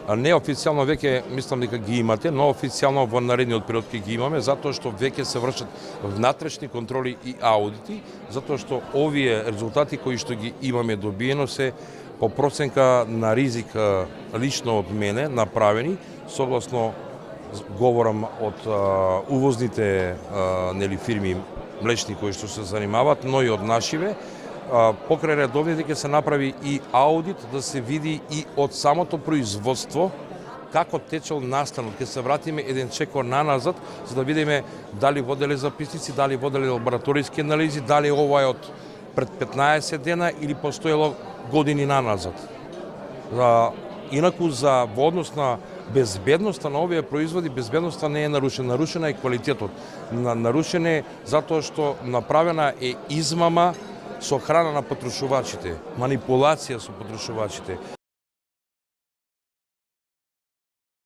Неофицијално веќе мислам дека ги имате, но официјално во наредниот период ќе ги имаме, затоа што веќе се вршат внатрешни контроли и аудити, затоа што овие резултати кои што ги имаме добиено се по проценка на ризик лично од мене направени, согласно говорам од увозните фирми млечни кои што се занимаваат, но и од нашиве. Покрај редовните ќе се направи и аудит да се види и од самото производство како течел настанот. Ќе се вратиме еден чекор наназад за да видиме дали воделе записници, дали воделе лабораториски анализи, дали ова е од пред 15 дена или постоело години наназад. Инаку за во однос на безбедноста на овие производи, безбедноста не е нарушена, нарушена е квалитетот. Нарушена е затоа што направена е измама со храна на потрошувачите, манипулација со потрошувачите.